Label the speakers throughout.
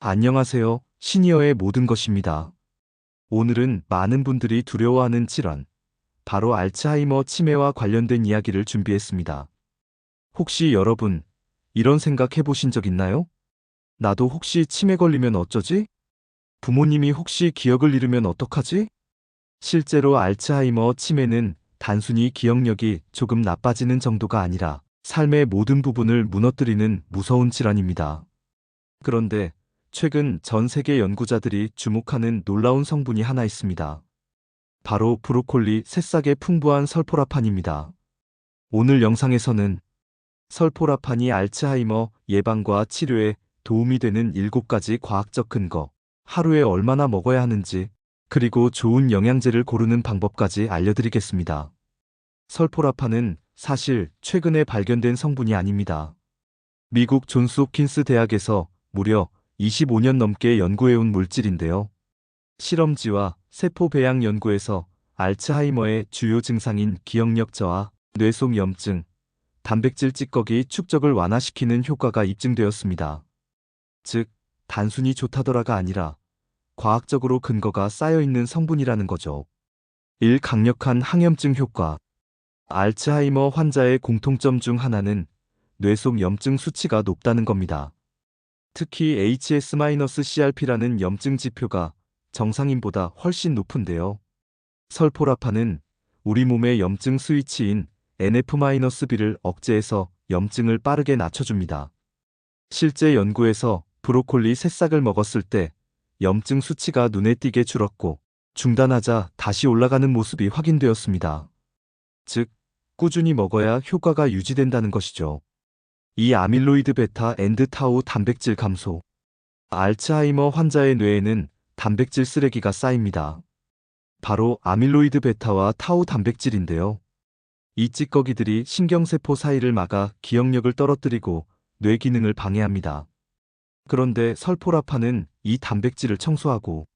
Speaker 1: 안녕하세요. 시니어의 모든 것입니다. 오늘은 많은 분들이 두려워하는 질환, 바로 알츠하이머 치매와 관련된 이야기를 준비했습니다. 혹시 여러분, 이런 생각 해보신 적 있나요? 나도 혹시 치매 걸리면 어쩌지? 부모님이 혹시 기억을 잃으면 어떡하지? 실제로 알츠하이머 치매는 단순히 기억력이 조금 나빠지는 정도가 아니라 삶의 모든 부분을 무너뜨리는 무서운 질환입니다. 그런데 최근 전 세계 연구자들이 주목하는 놀라운 성분이 하나 있습니다. 바로 브로콜리 새싹의 풍부한 설포라판입니다. 오늘 영상에서는 설포라판이 알츠하이머 예방과 치료에 도움이 되는 7가지 과학적 근거, 하루에 얼마나 먹어야 하는지, 그리고 좋은 영양제를 고르는 방법까지 알려드리겠습니다. 설포라판은 사실 최근에 발견된 성분이 아닙니다. 미국 존스 홉킨스 대학에서 무려 25년 넘게 연구해온 물질인데요. 실험지와 세포 배양 연구에서 알츠하이머의 주요 증상인 기억력 저하, 뇌속 염증, 단백질 찌꺼기 축적을 완화시키는 효과가 입증되었습니다. 즉, 단순히 좋다더라가 아니라 과학적으로 근거가 쌓여있는 성분이라는 거죠. 1. 강력한 항염증 효과. 알츠하이머 환자의 공통점 중 하나는 뇌속 염증 수치가 높다는 겁니다. 특히 HS-CRP라는 염증 지표가 정상인보다 훨씬 높은데요. 설포라판은 우리 몸의 염증 스위치인 NF-B를 억제해서 염증을 빠르게 낮춰줍니다. 실제 연구에서 브로콜리 새싹을 먹었을 때 염증 수치가 눈에 띄게 줄었고 중단하자 다시 올라가는 모습이 확인되었습니다. 즉, 꾸준히 먹어야 효과가 유지된다는 것이죠. 이 아밀로이드 베타 앤드 타우 단백질 감소. 알츠하이머 환자의 뇌에는 단백질 쓰레기가 쌓입니다. 바로 아밀로이드 베타와 타우 단백질인데요. 이 찌꺼기들이 신경세포 사이를 막아 기억력을 떨어뜨리고 뇌 기능을 방해합니다. 그런데 설포라판은 이 단백질을 청소하고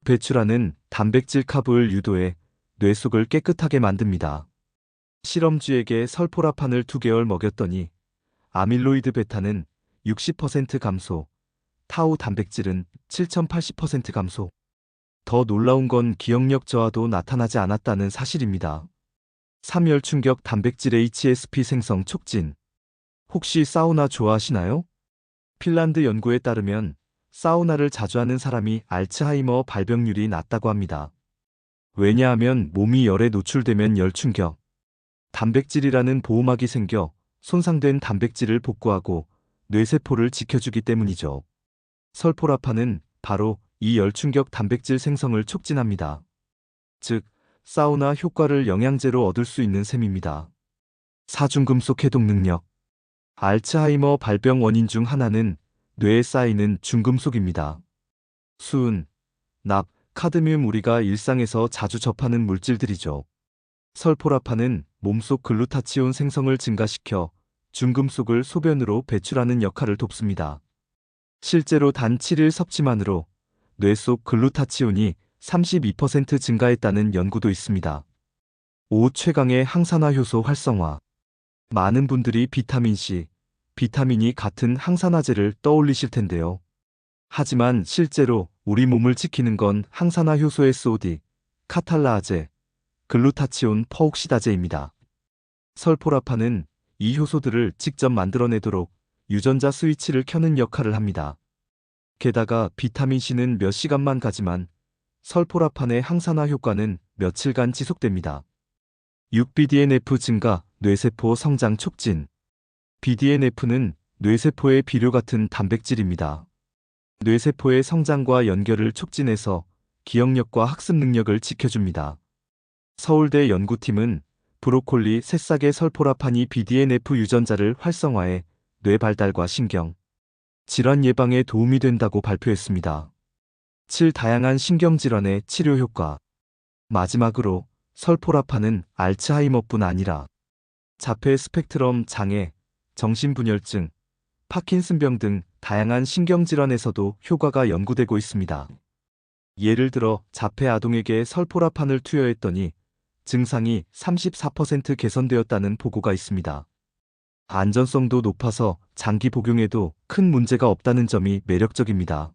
Speaker 1: 배출하는 단백질 카브를 유도해 뇌 속을 깨끗하게 만듭니다. 실험쥐에게 설포라판을 2개월 먹였더니 아밀로이드 베타는 60% 감소, 타우 단백질은 7080% 감소. 더 놀라운 건 기억력 저하도 나타나지 않았다는 사실입니다. 3. 열충격 단백질 HSP 생성 촉진. 혹시 사우나 좋아하시나요? 핀란드 연구에 따르면 사우나를 자주 하는 사람이 알츠하이머 발병률이 낮다고 합니다. 왜냐하면 몸이 열에 노출되면 열충격, 단백질이라는 보호막이 생겨 손상된 단백질을 복구하고 뇌세포를 지켜주기 때문이죠. 설포라판은 바로 이 열충격 단백질 생성을 촉진합니다. 즉, 사우나 효과를 영양제로 얻을 수 있는 셈입니다. 4. 중금속 해독 능력. 알츠하이머 발병 원인 중 하나는 뇌에 쌓이는 중금속입니다. 수은, 납, 카드뮴 우리가 일상에서 자주 접하는 물질들이죠. 설포라판은 몸속 글루타치온 생성을 증가시켜 중금속을 소변으로 배출하는 역할을 돕습니다. 실제로 단 7일 섭취만으로 뇌 속 글루타치온이 32% 증가했다는 연구도 있습니다. 5. 최강의 항산화 효소 활성화. 많은 분들이 비타민C, 비타민이 같은 항산화제를 떠올리실 텐데요. 하지만 실제로 우리 몸을 지키는 건 항산화 효소 SOD, 카탈라아제, 글루타치온 퍼옥시다제입니다. 설포라판은 이 효소들을 직접 만들어내도록 유전자 스위치를 켜는 역할을 합니다. 게다가 비타민C는 몇 시간만 가지만 설포라판의 항산화 효과는 며칠간 지속됩니다. 6. BDNF 증가, 뇌세포 성장 촉진. BDNF는 뇌세포의 비료 같은 단백질입니다. 뇌세포의 성장과 연결을 촉진해서 기억력과 학습 능력을 지켜줍니다. 서울대 연구팀은 브로콜리 새싹의 설포라판이 BDNF 유전자를 활성화해 뇌 발달과 신경, 질환 예방에 도움이 된다고 발표했습니다. 7. 다양한 신경질환의 치료 효과. 마지막으로 설포라판은 알츠하이머뿐 아니라 자폐 스펙트럼 장애, 정신분열증, 파킨슨병 등 다양한 신경질환에서도 효과가 연구되고 있습니다. 예를 들어 자폐 아동에게 설포라판을 투여했더니 증상이 34% 개선되었다는 보고가 있습니다. 안전성도 높아서 장기 복용에도 큰 문제가 없다는 점이 매력적입니다.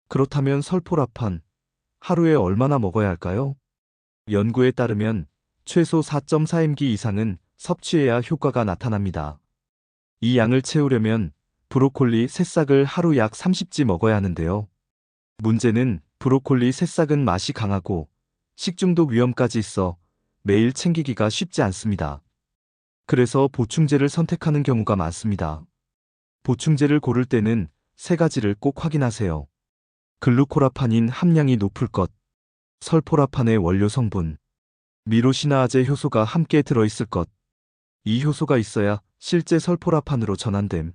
Speaker 1: 그렇다면 설포라판, 하루에 얼마나 먹어야 할까요? 연구에 따르면 최소 4.4mg 이상은 섭취해야 효과가 나타납니다. 이 양을 채우려면 브로콜리 새싹을 하루 약 30지 먹어야 하는데요. 문제는 브로콜리 새싹은 맛이 강하고 식중독 위험까지 있어 매일 챙기기가 쉽지 않습니다. 그래서 보충제를 선택하는 경우가 많습니다. 보충제를 고를 때는 세 가지를 꼭 확인하세요. 글루코라파닌 함량이 높을 것, 설포라판의 원료 성분, 미로시나아제 효소가 함께 들어있을 것. 이 효소가 있어야 실제 설포라판으로 전환됨.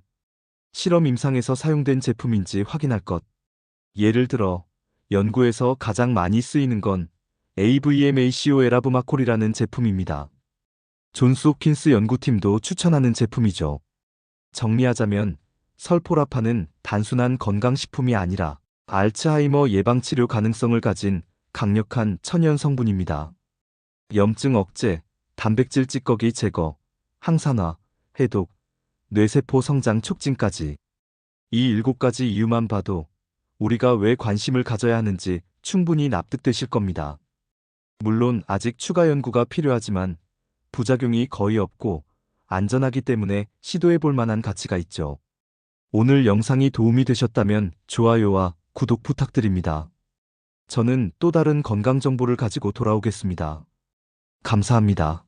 Speaker 1: 실험 임상에서 사용된 제품인지 확인할 것. 예를 들어 연구에서 가장 많이 쓰이는 건 AVMACO 에라브마콜이라는 제품입니다. 존스 홉킨스 연구팀도 추천하는 제품이죠. 정리하자면 설포라판은 단순한 건강식품이 아니라 알츠하이머 예방치료 가능성을 가진 강력한 천연 성분입니다. 염증 억제, 단백질 찌꺼기 제거, 항산화, 해독, 뇌세포 성장 촉진까지. 이 7가지 이유만 봐도 우리가 왜 관심을 가져야 하는지 충분히 납득되실 겁니다. 물론 아직 추가 연구가 필요하지만 부작용이 거의 없고 안전하기 때문에 시도해 볼 만한 가치가 있죠. 오늘 영상이 도움이 되셨다면 좋아요와 구독 부탁드립니다. 저는 또 다른 건강 정보를 가지고 돌아오겠습니다. 감사합니다.